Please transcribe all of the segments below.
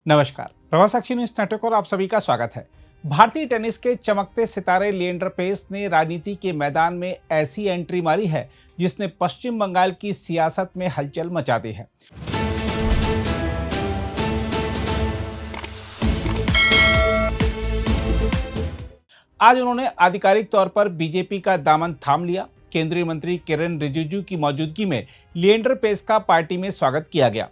नमस्कार, Prabhasakshi news network और आप सभी का स्वागत है। भारतीय टेनिस के चमकते सितारे लिएंडर पेस ने राजनीति के मैदान में ऐसी एंट्री मारी है जिसने पश्चिम बंगाल की सियासत में हलचल मचा दी है। आज उन्होंने आधिकारिक तौर पर बीजेपी का दामन थाम लिया। केंद्रीय मंत्री किरेन रिजिजू की मौजूदगी में लिएंडर पेस का पार्टी में स्वागत किया गया।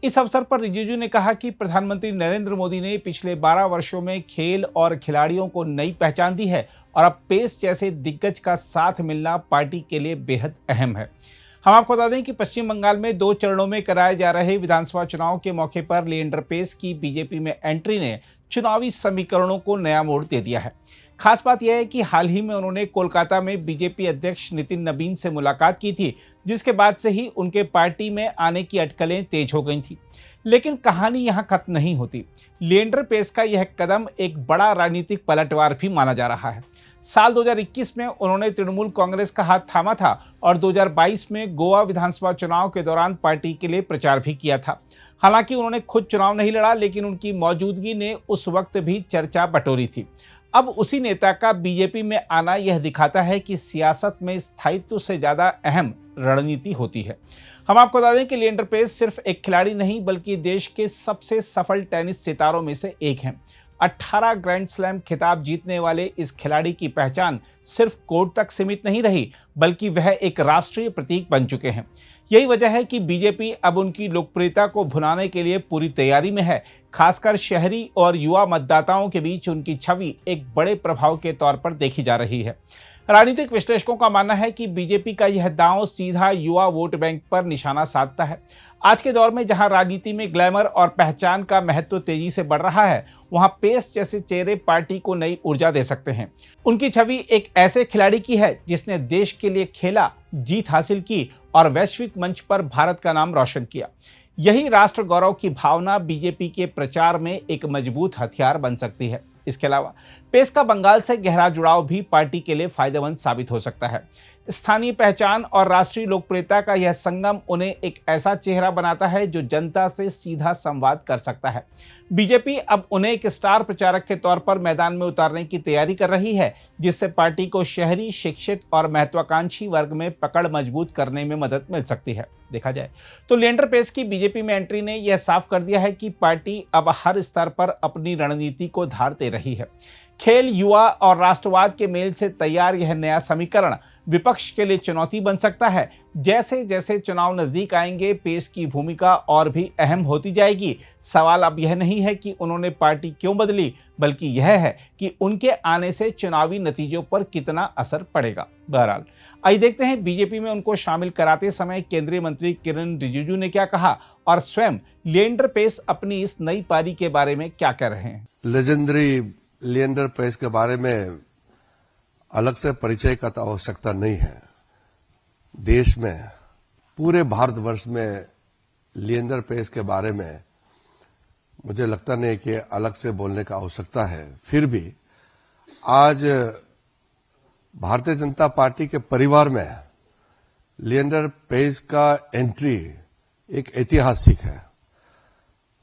इस अवसर पर रिजिजू ने कहा कि प्रधानमंत्री नरेंद्र मोदी ने पिछले 12 वर्षों में खेल और खिलाड़ियों को नई पहचान दी है और अब पेस जैसे दिग्गज का साथ मिलना पार्टी के लिए बेहद अहम है। हम आपको बता दें कि पश्चिम बंगाल में 2 चरणों में कराए जा रहे विधानसभा चुनाव के मौके पर लिएंडर पेस की बीजेपी में एंट्री ने चुनावी समीकरणों को नया मोड़ दे दिया है। खास बात यह है कि हाल ही में उन्होंने कोलकाता में बीजेपी अध्यक्ष नितिन नबीन से मुलाकात की थी, जिसके बाद से ही उनके पार्टी में आने की अटकलें तेज हो गई थी। लेकिन कहानी यहां खत्म नहीं होती। लिएंडर पेस का यह कदम एक बड़ा राजनीतिक पलटवार भी माना जा रहा है। साल 2021 में उन्होंने तृणमूल कांग्रेस का हाथ थामा था और 2022 में गोवा विधानसभा चुनाव के दौरान पार्टी के लिए प्रचार भी किया था। हालांकि उन्होंने खुद चुनाव नहीं लड़ा, लेकिन उनकी मौजूदगी ने उस वक्त भी चर्चा बटोरी थी। अब उसी नेता का बीजेपी में आना यह दिखाता है कि सियासत में स्थायित्व से ज्यादा अहम रणनीति होती है। हम आपको बता दें कि लिएंडर पेस सिर्फ एक खिलाड़ी नहीं बल्कि देश के सबसे सफल टेनिस सितारों में से एक हैं। 18 ग्रैंड स्लैम खिताब जीतने वाले इस खिलाड़ी की पहचान सिर्फ कोर्ट तक सीमित नहीं रही, बल्कि वह एक राष्ट्रीय प्रतीक बन चुके हैं। यही वजह है कि बीजेपी अब उनकी लोकप्रियता को भुनाने के लिए पूरी तैयारी में है। खासकर शहरी और युवा मतदाताओं के बीच उनकी छवि एक बड़े प्रभाव के तौर पर देखी जा रही है। राजनीतिक विश्लेषकों का मानना है कि बीजेपी का यह दांव सीधा युवा वोट बैंक पर निशाना साधता है। आज के दौर में जहां राजनीति में ग्लैमर और पहचान का महत्व तेजी से बढ़ रहा है, वहां पेस जैसे चेहरे पार्टी को नई ऊर्जा दे सकते हैं। उनकी छवि एक ऐसे खिलाड़ी की है जिसने देश के लिए खेला, जीत हासिल की और वैश्विक मंच पर भारत का नाम रोशन किया। यही राष्ट्र गौरव की भावना बीजेपी के प्रचार में एक मजबूत हथियार बन सकती है। इसके अलावा पेस का बंगाल से गहरा जुड़ाव भी पार्टी के लिए फायदेमंद साबित हो सकता है। स्थानीय पहचान और राष्ट्रीय लोकप्रियता का यह संगम उन्हें एक ऐसा चेहरा बनाता है जो जनता से सीधा संवाद कर सकता है। बीजेपी अब उन्हें एक स्टार प्रचारक के तौर पर मैदान में उतारने की तैयारी कर रही है, जिससे पार्टी को शहरी, शिक्षित और महत्वाकांक्षी वर्ग में पकड़ मजबूत करने में मदद मिल सकती है। देखा जाए तो लिएंडर पेस की बीजेपी में एंट्री ने यह साफ कर दिया है कि पार्टी अब हर स्तर पर अपनी रणनीति को धार दे रही है। खेल, युवा और राष्ट्रवाद के मेल से तैयार यह नया समीकरण विपक्ष के लिए चुनौती बन सकता है। जैसे जैसे चुनाव नजदीक आएंगे, पेस की भूमिका और भी अहम होती जाएगी। सवाल अब यह नहीं है कि उन्होंने पार्टी क्यों बदली, बल्कि यह है कि उनके आने से चुनावी नतीजों पर कितना असर पड़ेगा। बहरहाल आइए देखते हैं बीजेपी में उनको शामिल कराते समय केंद्रीय मंत्री किरेन रिजिजू ने क्या कहा और स्वयं लिएंडर पेस अपनी इस नई पारी के बारे में क्या कह रहे हैं। लेजेंडरी लिएंडर पेस के बारे में अलग से परिचय का तो आवश्यकता नहीं है। देश में, पूरे भारतवर्ष में लिएंडर पेस के बारे में मुझे लगता नहीं कि अलग से बोलने का आवश्यकता है। फिर भी आज भारतीय जनता पार्टी के परिवार में लिएंडर पेस का एंट्री एक ऐतिहासिक है।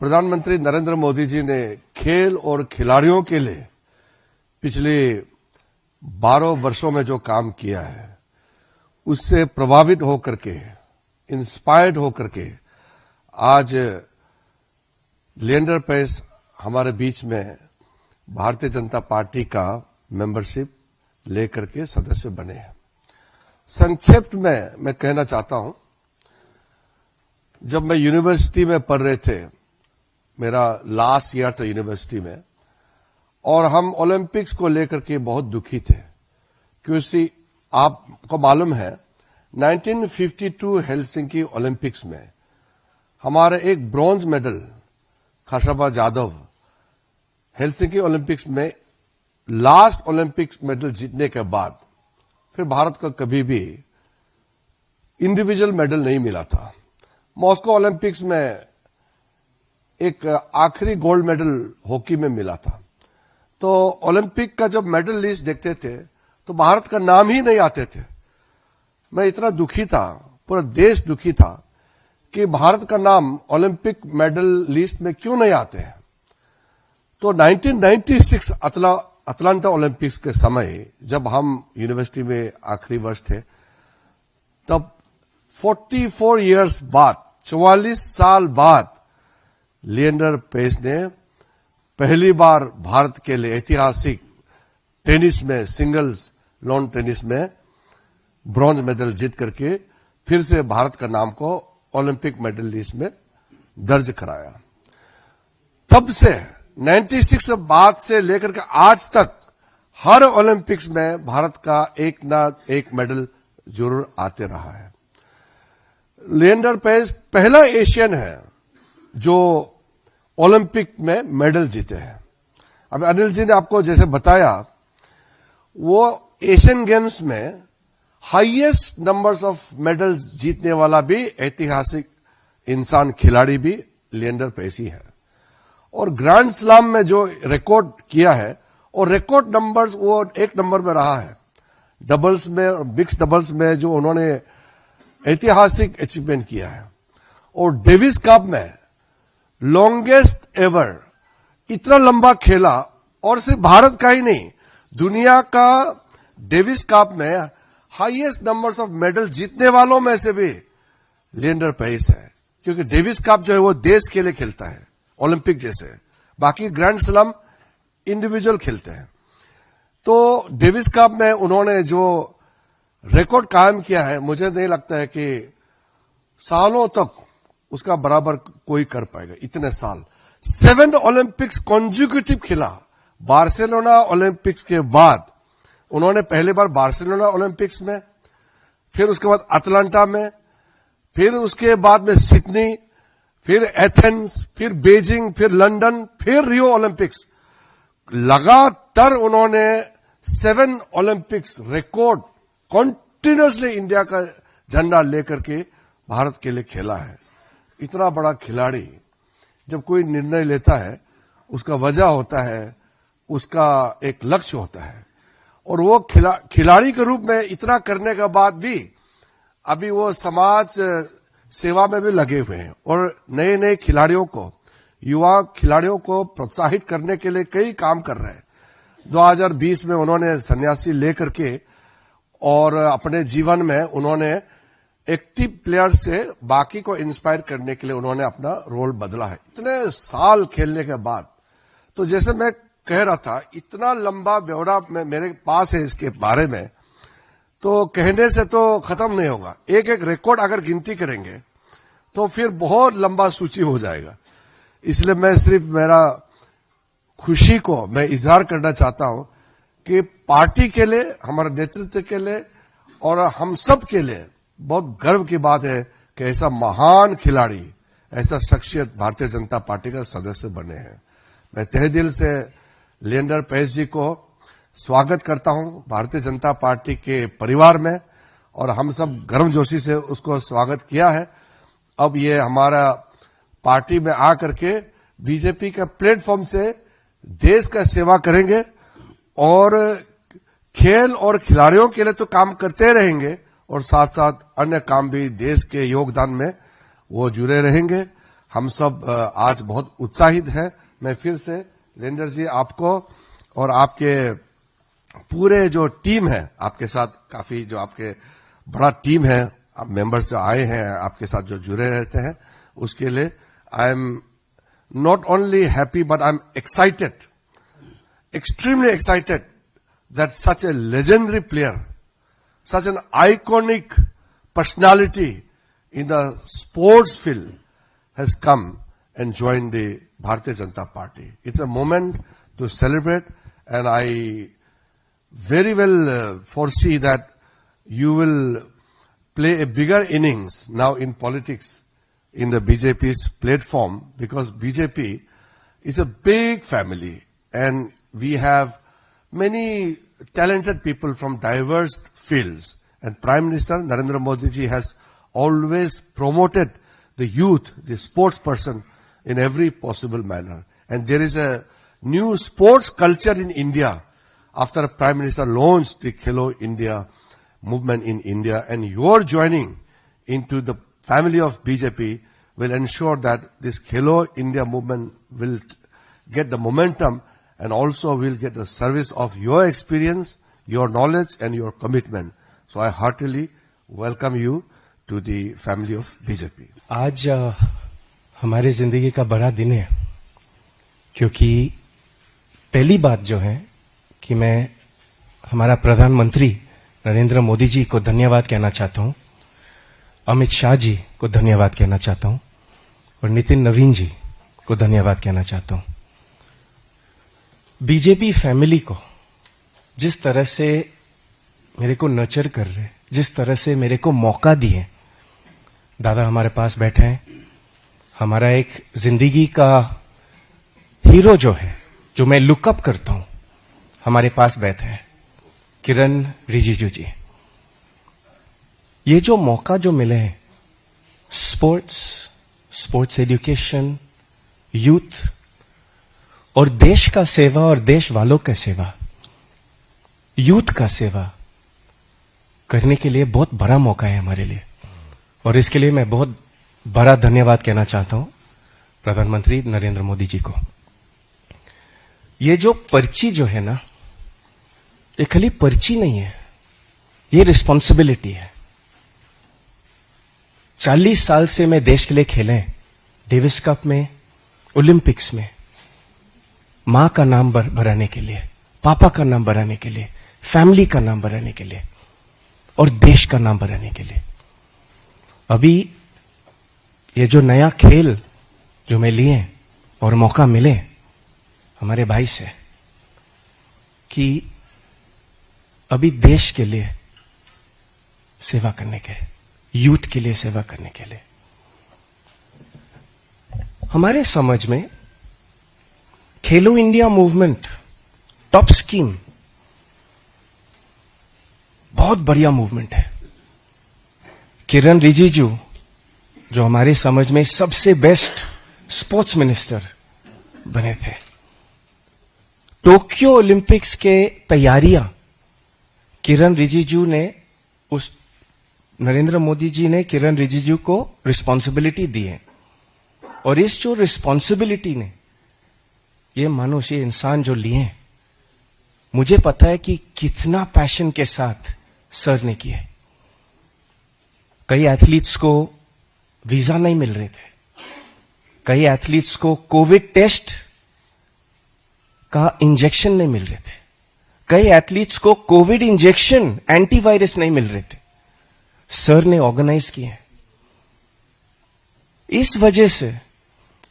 प्रधानमंत्री नरेंद्र मोदी जी ने खेल और खिलाड़ियों के लिए पिछले 12 वर्षों में जो काम किया है, उससे प्रभावित होकर के, इंस्पायर्ड होकर के आज लिएंडर पेस हमारे बीच में भारतीय जनता पार्टी का मेंबरशिप लेकर के सदस्य बने हैं। संक्षिप्त में मैं कहना चाहता हूं, जब मैं यूनिवर्सिटी में पढ़ रहे थे, मेरा लास्ट ईयर था यूनिवर्सिटी में, और हम ओलंपिक्स को लेकर के बहुत दुखी थे, क्योंकि आपको मालूम है 1952 हेलसिंकी ओलंपिक्स में हमारे एक bronze medal Khashaba Jadhav Helsinki Olympics में लास्ट ओलंपिक्स मेडल जीतने के बाद फिर भारत को कभी भी इंडिविजुअल मेडल नहीं मिला था। मॉस्को ओलंपिक्स में एक आखिरी गोल्ड मेडल हॉकी में मिला था। तो ओलंपिक का जब मेडल लिस्ट देखते थे तो भारत का नाम ही नहीं आते थे। मैं इतना दुखी था, पूरा देश दुखी था कि भारत का नाम ओलंपिक मेडल लिस्ट में क्यों नहीं आते हैं। तो 1996 अटलांटा ओलंपिक्स के समय जब हम यूनिवर्सिटी में आखिरी वर्ष थे, तब 44 इयर्स बाद, 44 साल बाद लिएंडर पेस ने पहली बार भारत के लिए ऐतिहासिक टेनिस में, सिंगल्स लॉन टेनिस में ब्रॉन्ज मेडल जीत करके फिर से भारत का नाम को ओलंपिक मेडल लिस्ट में दर्ज कराया। तब से 96 बाद से लेकर के आज तक हर ओलंपिक्स में भारत का एक ना एक मेडल जरूर आते रहा है। लिएंडर पेस पहला एशियन है जो ओलंपिक में मेडल जीते हैं। अब अनिल जी ने आपको जैसे बताया, वो एशियन गेम्स में हाईएस्ट नंबर्स ऑफ मेडल्स जीतने वाला भी ऐतिहासिक इंसान, खिलाड़ी भी लिएंडर पेस ही है। और ग्रैंड स्लैम में जो रिकॉर्ड किया है, और रिकॉर्ड नंबर्स वो एक नंबर में रहा है। डबल्स में और मिक्स डबल्स में जो उन्होंने ऐतिहासिक अचीवमेंट किया है, और डेविस कप में लॉन्गेस्ट एवर इतना लंबा खेला, और सिर्फ भारत का ही नहीं, दुनिया का डेविस कप में हाईएस्ट नंबर्स ऑफ मेडल जीतने वालों में से भी लिएंडर पेस है। क्योंकि डेविस कप जो है वो देश के लिए खेलता है, ओलंपिक जैसे। बाकी ग्रैंड स्लैम इंडिविजुअल खेलते हैं। तो डेविस कप में उन्होंने जो रिकॉर्ड कायम किया है, मुझे नहीं लगता है कि सालों तक उसका बराबर कोई कर पाएगा। इतने साल 7 ओलंपिक्स कॉन्जिक्यूटिव खेला। बार्सिलोना ओलंपिक्स के बाद उन्होंने पहली बार बार्सिलोना ओलंपिक्स में, फिर उसके बाद अटलांटा में, फिर उसके बाद में सिडनी, फिर एथेंस, फिर बीजिंग, फिर लंदन, फिर रियो ओलंपिक्स। लगातार उन्होंने 7 ओलंपिक्स रिकॉर्ड कॉन्टिन्यूसली इंडिया का झंडा लेकर के भारत के लिए खेला है। इतना बड़ा खिलाड़ी जब कोई निर्णय लेता है, उसका वजह होता है, उसका एक लक्ष्य होता है। और वो खिलाड़ी के रूप में इतना करने के बाद भी अभी वो समाज सेवा में भी लगे हुए हैं, और नए नए खिलाड़ियों को, युवा खिलाड़ियों को प्रोत्साहित करने के लिए कई काम कर रहे हैं। 2020 में उन्होंने सन्यासी लेकर के, और अपने जीवन में उन्होंने एक्टिव प्लेयर से बाकी को इंस्पायर करने के लिए उन्होंने अपना रोल बदला है, इतने साल खेलने के बाद। तो जैसे मैं कह रहा था, इतना लंबा ब्यौरा मेरे पास है इसके बारे में, तो कहने से तो खत्म नहीं होगा। एक एक रिकॉर्ड अगर गिनती करेंगे तो फिर बहुत लंबा सूची हो जाएगा। इसलिए मैं सिर्फ मेरा खुशी को मैं इजहार करना चाहता हूं कि पार्टी के लिए, हमारे नेतृत्व के लिए और हम सब के लिए बहुत गर्व की बात है कि ऐसा महान खिलाड़ी, ऐसा शख्सियत भारतीय जनता पार्टी का सदस्य बने हैं। मैं तहे दिल से लिएंडर पेस जी को स्वागत करता हूं भारतीय जनता पार्टी के परिवार में, और हम सब गर्मजोशी से उसको स्वागत किया है। अब ये हमारा पार्टी में आकर के बीजेपी के प्लेटफॉर्म से देश का सेवा करेंगे, और खेल और खिलाड़ियों के लिए तो काम करते रहेंगे, और साथ साथ अन्य काम भी देश के योगदान में वो जुड़े रहेंगे। हम सब आज बहुत उत्साहित हैं। मैं फिर से लिएंडर जी आपको और आपके पूरे जो टीम है, आपके साथ काफी जो आपके बड़ा टीम है, आप मेंबर्स जो आए हैं आपके साथ जो जुड़े रहते हैं, उसके लिए I am not only happy but I am excited, extremely excited that such a legendary player, such an iconic personality in the sports field has come and joined the Bharatiya Janata Party. It's a moment to celebrate, and I very well foresee that you will play a bigger innings now in politics in the BJP's platform, because BJP is a big family, and we have many talented people from diverse fields, and Prime Minister Narendra Modi ji has always promoted the youth, the sports person in every possible manner. And there is a new sports culture in India after Prime Minister launched the Khelo India movement in India, and your joining into the family of BJP will ensure that this Khelo India movement will get the momentum and also will get the service of your experience, your knowledge and your commitment. So I heartily welcome you to the family of BJP. आज हमारे जिंदगी का बड़ा दिन है, क्योंकि पहली बात जो है कि मैं हमारा प्रधानमंत्री नरेंद्र मोदी जी को धन्यवाद कहना चाहता हूं, अमित शाह जी को धन्यवाद कहना चाहता हूं और नितिन नवीन जी को धन्यवाद कहना चाहता हूं। बीजेपी फैमिली को जिस तरह से मेरे को नर्चर कर रहे, जिस तरह से मेरे को मौका दिए, दादा हमारे पास बैठे हैं, हमारा एक जिंदगी का हीरो जो है, जो मैं लुकअप करता हूं, हमारे पास बैठे हैं, किरण रिजिजू जी। ये जो मौका जो मिले हैं, स्पोर्ट्स एजुकेशन, यूथ और देश का सेवा और देश वालों का सेवा, यूथ का सेवा करने के लिए बहुत बड़ा मौका है हमारे लिए, और इसके लिए मैं बहुत बड़ा धन्यवाद कहना चाहता हूं प्रधानमंत्री नरेंद्र मोदी जी को। ये जो पर्ची जो है ना, ये खाली पर्ची नहीं है, ये रिस्पॉन्सिबिलिटी है। 40 साल से मैं देश के लिए खेले, डेविस कप में, ओलंपिक्स में, मां का नाम बढ़ाने के लिए, पापा का नाम बढ़ाने के लिए, फैमिली का नाम बढ़ाने के लिए और देश का नाम बढ़ाने के लिए। अभी ये जो नया खेल जो मैं लिए और मौका मिले हमारे भाई से कि अभी देश के लिए सेवा करने के, यूथ के लिए सेवा करने के लिए, हमारे समझ में खेलो इंडिया मूवमेंट टॉप स्कीम बहुत बढ़िया मूवमेंट है। किरण रिजिजू जो हमारे समझ में सबसे बेस्ट स्पोर्ट्स मिनिस्टर बने थे, टोक्यो ओलंपिक्स के तैयारियां किरण रिजिजू ने, उस नरेंद्र मोदी जी ने किरण रिजिजू को रिस्पॉन्सिबिलिटी दी है, और इस जो रिस्पॉन्सिबिलिटी ने ये मानुष, ये इंसान जो लिए, मुझे पता है कि कितना पैशन के साथ सर ने किए। कई एथलीट्स को वीजा नहीं मिल रहे थे, कई एथलीट्स को कोविड टेस्ट का इंजेक्शन नहीं मिल रहे थे, कई एथलीट्स को कोविड इंजेक्शन एंटीवायरस नहीं मिल रहे थे, सर ने ऑर्गेनाइज किए। इस वजह से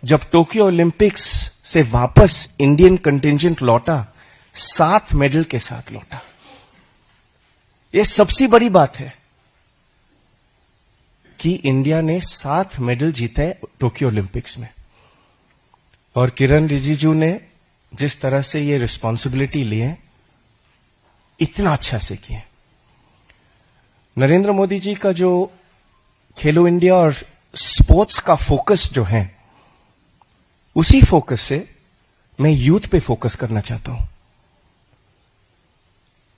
जब टोक्यो ओलंपिक्स से वापस इंडियन कंटिंजेंट लौटा, 7 मेडल के साथ लौटा। यह सबसे बड़ी बात है कि इंडिया ने 7 मेडल जीते टोक्यो ओलंपिक्स में, और किरण रिजिजू ने जिस तरह से ये रिस्पॉन्सिबिलिटी लिए, इतना अच्छा से किए। नरेंद्र मोदी जी का जो खेलो इंडिया और स्पोर्ट्स का फोकस जो है, उसी फोकस से मैं यूथ पे फोकस करना चाहता हूं।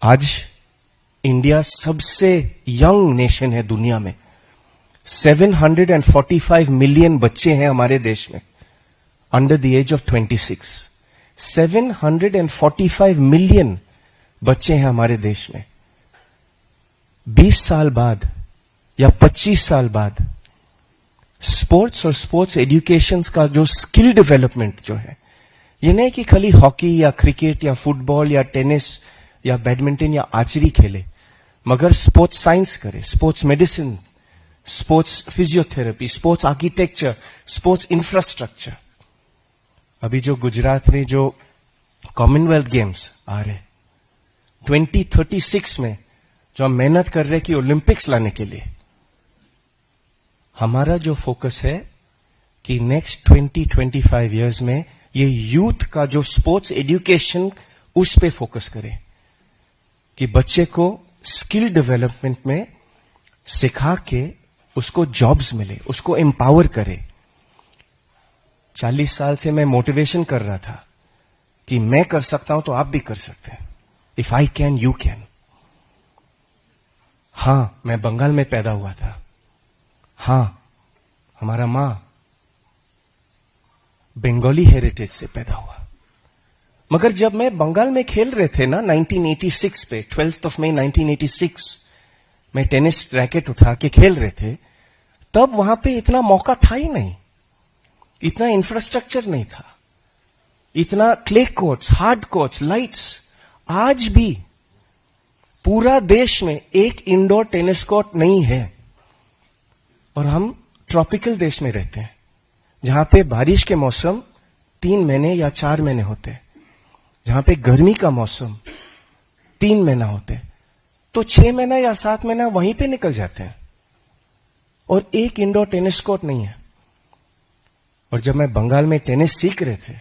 आज इंडिया सबसे यंग नेशन है दुनिया में। 745 मिलियन बच्चे हैं हमारे देश में under the age of 26। 745 million बच्चे हैं हमारे देश में। 20 साल बाद या 25 साल बाद स्पोर्ट्स और स्पोर्ट्स एजुकेशन का जो स्किल डेवलपमेंट जो है, ये नहीं कि खाली हॉकी या क्रिकेट या फुटबॉल या टेनिस या बैडमिंटन या आर्चरी खेले, मगर स्पोर्ट्स साइंस करे, sports medicine, sports physiotherapy, sports architecture, sports infrastructure. अभी जो गुजरात में जो कॉमनवेल्थ गेम्स आ रहे 2036 में, जो हम मेहनत कर रहे कि ओलंपिक्स लाने के लिए, हमारा जो फोकस है कि नेक्स्ट 20-25 इयर्स में ये यूथ का जो स्पोर्ट्स एजुकेशन, उस पे फोकस करें कि बच्चे को स्किल डेवलपमेंट में सिखा के उसको जॉब्स मिले, उसको एम्पावर करे। 40 साल से मैं मोटिवेशन कर रहा था कि मैं कर सकता हूं तो आप भी कर सकते हैं। If I can, you can. हां, मैं बंगाल में पैदा हुआ था। हां, हमारा मां बंगाली हेरिटेज से पैदा हुआ। मगर जब मैं बंगाल में खेल रहे थे ना 1986 पे 12th of May 1986 मैं टेनिस रैकेट उठा के खेल रहे थे, तब वहां पे इतना मौका था ही नहीं, इतना इंफ्रास्ट्रक्चर नहीं था, इतना clay courts, hard courts, lights. आज भी पूरा देश में एक इंडोर टेनिस कोर्ट नहीं है। और हम ट्रॉपिकल देश में रहते हैं जहां पे बारिश के मौसम 3 महीने या 4 महीने होते हैं, जहां पे गर्मी का मौसम 3 महीना होते हैं, तो 6 महीना या 7 महीना वहीं पे निकल जाते हैं और एक इंडोर टेनिस कोर्ट नहीं है। और जब मैं बंगाल में टेनिस सीख रहे थे,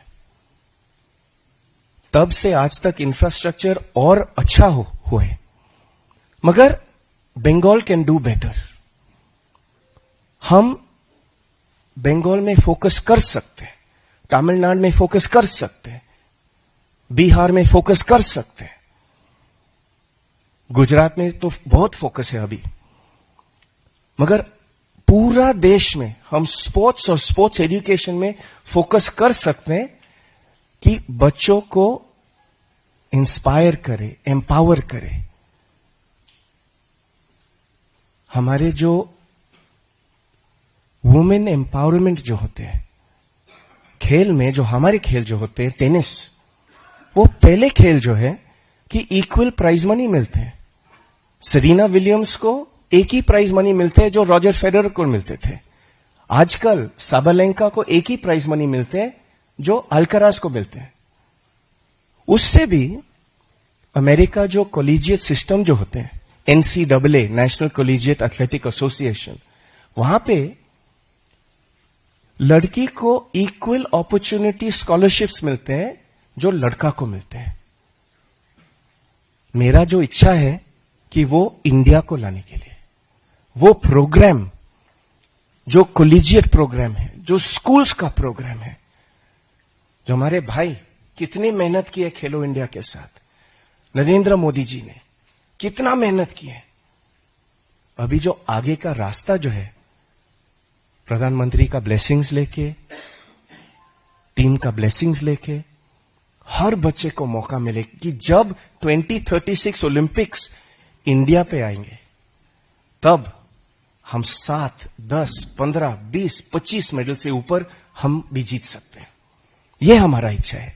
तब से आज तक इंफ्रास्ट्रक्चर और अच्छा हुए, मगर बंगाल कैन डू बेटर। हम बंगाल में फोकस कर सकते हैं, तमिलनाडु में फोकस कर सकते हैं, बिहार में फोकस कर सकते हैं, गुजरात में तो बहुत फोकस है अभी, मगर पूरा देश में हम स्पोर्ट्स और स्पोर्ट्स एजुकेशन में फोकस कर सकते हैं कि बच्चों को इंस्पायर करे, एम्पावर करे। हमारे जो वुमेन एम्पावरमेंट जो होते हैं खेल में, जो हमारे खेल जो होते हैं टेनिस, वो पहले खेल जो है कि इक्वल प्राइज मनी मिलते हैं। सेरेना विलियम्स को एक ही प्राइज मनी मिलते हैं जो रॉजर फेडरर को मिलते थे। आजकल साबालेंका को एक ही प्राइज मनी मिलते हैं जो अल्कराज को मिलते हैं। उससे भी अमेरिका जो कॉलेजिएट सिस्टम जो होते हैं, NCAA national collegiate athletic association, वहां पे लड़की को इक्वल अपॉर्चुनिटी स्कॉलरशिप्स मिलते हैं जो लड़का को मिलते हैं। मेरा जो इच्छा है कि वो इंडिया को लाने के लिए वो प्रोग्राम, जो कॉलेजिएट प्रोग्राम है, जो स्कूल्स का प्रोग्राम है, जो हमारे भाई कितनी मेहनत की है खेलो इंडिया के साथ, नरेंद्र मोदी जी ने कितना मेहनत की है। अभी जो आगे का रास्ता जो है, प्रधानमंत्री का ब्लेसिंग्स लेके, टीम का ब्लेसिंग्स लेके, हर बच्चे को मौका मिले कि जब 2036 ओलंपिक्स इंडिया पे आएंगे, तब हम 7, 10, 15, 20, 25 मेडल से ऊपर हम भी जीत सकते हैं। यह हमारा इच्छा है,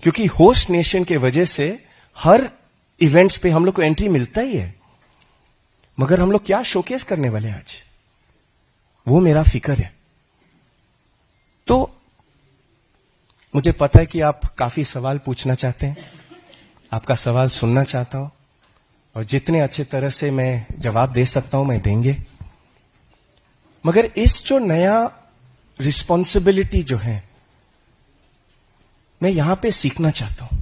क्योंकि होस्ट नेशन के वजह से हर इवेंट्स पे हम लोग को एंट्री मिलता ही है, मगर हम लोग क्या शोकेस करने वाले हैं आज, वो मेरा फिक्र है। तो मुझे पता है कि आप काफी सवाल पूछना चाहते हैं, आपका सवाल सुनना चाहता हूं, और जितने अच्छे तरह से मैं जवाब दे सकता हूं मैं देंगे। मगर इस जो नया रिस्पॉन्सिबिलिटी जो है, मैं यहां पे सीखना चाहता हूं।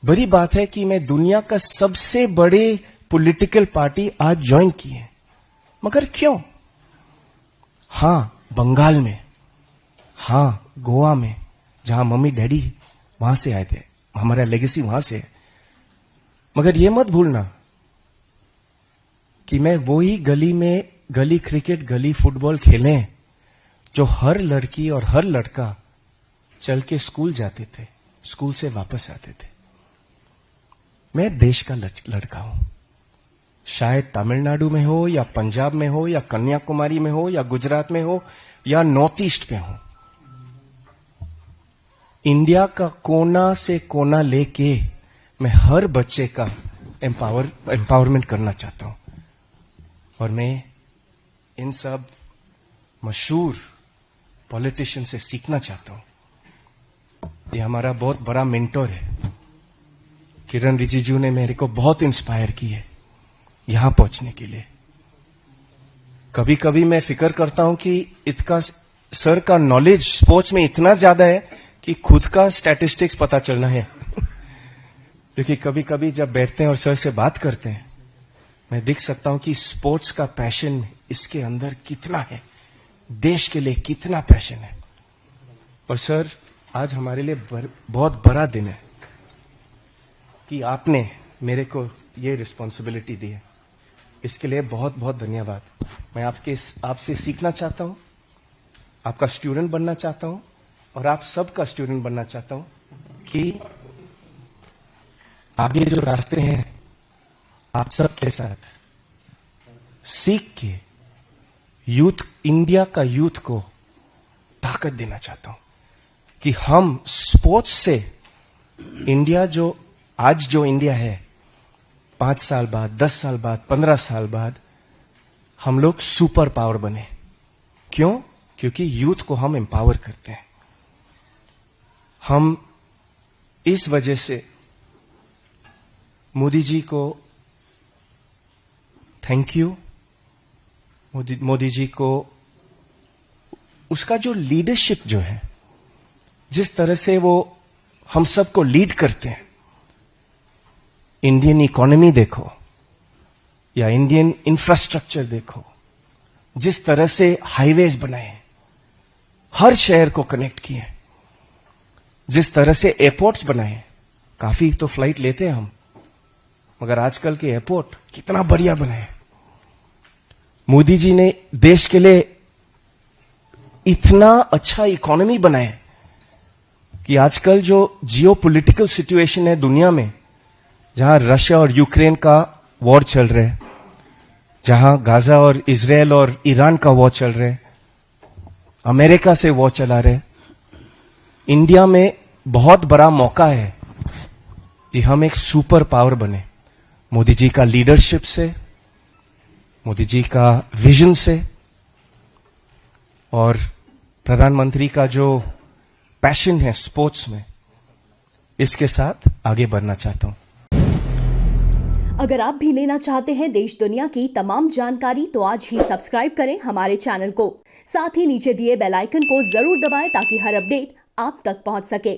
बड़ी बात है कि मैं दुनिया का सबसे बड़े पॉलिटिकल पार्टी आज ज्वाइन की है, मगर क्यों? हां, बंगाल में, हां, गोवा में, जहां मम्मी डैडी वहां से आए थे, हमारा लेगेसी वहां से है। मगर यह मत भूलना कि मैं वही गली में गली क्रिकेट, गली फुटबॉल खेले जो हर लड़की और हर लड़का चल के स्कूल जाते थे, स्कूल से वापस आते थे। मैं देश का लड़का हूं, शायद तमिलनाडु में हो या पंजाब में हो या कन्याकुमारी में हो या गुजरात में हो या नॉर्थ ईस्ट में हो, इंडिया का कोना से कोना लेके मैं हर बच्चे का एम्पावरमेंट करना चाहता हूं। और मैं इन सब मशहूर पॉलिटिशियन से सीखना चाहता हूं। ये हमारा बहुत बड़ा मेंटर है, किरण रिजिजू ने मेरे को बहुत इंस्पायर की है यहां पहुंचने के लिए। कभी कभी मैं फिक्र करता हूं कि इसका सर का नॉलेज स्पोर्ट्स में इतना ज्यादा है कि खुद का स्टैटिस्टिक्स पता चलना है क्योंकि कभी कभी जब बैठते हैं और सर से बात करते हैं, मैं देख सकता हूं कि स्पोर्ट्स का पैशन इसके अंदर कितना है, देश के लिए कितना पैशन है। और सर, आज हमारे लिए बहुत बड़ा दिन है कि आपने मेरे को ये रिस्पॉन्सिबिलिटी दी है। इसके लिए बहुत बहुत धन्यवाद। मैं आपसे सीखना चाहता हूं, आपका स्टूडेंट बनना चाहता हूं और आप सबका स्टूडेंट बनना चाहता हूं। कि आगे जो रास्ते हैं आप सबके साथ सीख के यूथ, इंडिया का यूथ को ताकत देना चाहता हूं कि हम स्पोर्ट्स से इंडिया जो इंडिया है 5 साल बाद, 10 साल बाद, 15 साल बाद हम लोग सुपर पावर बने। क्यों? क्योंकि यूथ को हम एम्पावर करते हैं। हम इस वजह से मोदी जी को थैंक यू, मोदी जी को उसका जो लीडरशिप जो है, जिस तरह से वो हम सबको लीड करते हैं, इंडियन इकोनॉमी देखो या इंडियन इंफ्रास्ट्रक्चर देखो, जिस तरह से हाईवेज बनाए, हर शहर को कनेक्ट किए, जिस तरह से एयरपोर्ट्स बनाए, काफी तो फ्लाइट लेते हैं हम, मगर आजकल के एयरपोर्ट कितना बढ़िया बनाए। मोदी जी ने देश के लिए इतना अच्छा इकोनॉमी बनाए कि आजकल जो जियोपॉलिटिकल सिचुएशन है दुनिया में, जहां रशिया और यूक्रेन का वॉर चल रहा है, जहां गाजा और इजराइल और ईरान का वॉर चल रहा है, अमेरिका से वॉर चला रहे, इंडिया में बहुत बड़ा मौका है कि हम एक सुपर पावर बने। मोदी जी का लीडरशिप से, मोदी जी का विजन से और प्रधानमंत्री का जो पैशन है स्पोर्ट्स में, इसके साथ आगे बढ़ना चाहता हूं। अगर आप भी लेना चाहते हैं देश दुनिया की तमाम जानकारी तो आज ही सब्सक्राइब करें हमारे चैनल को। साथ ही नीचे दिए बेल आइकन को जरूर दबाएं ताकि हर अपडेट आप तक पहुंच सके।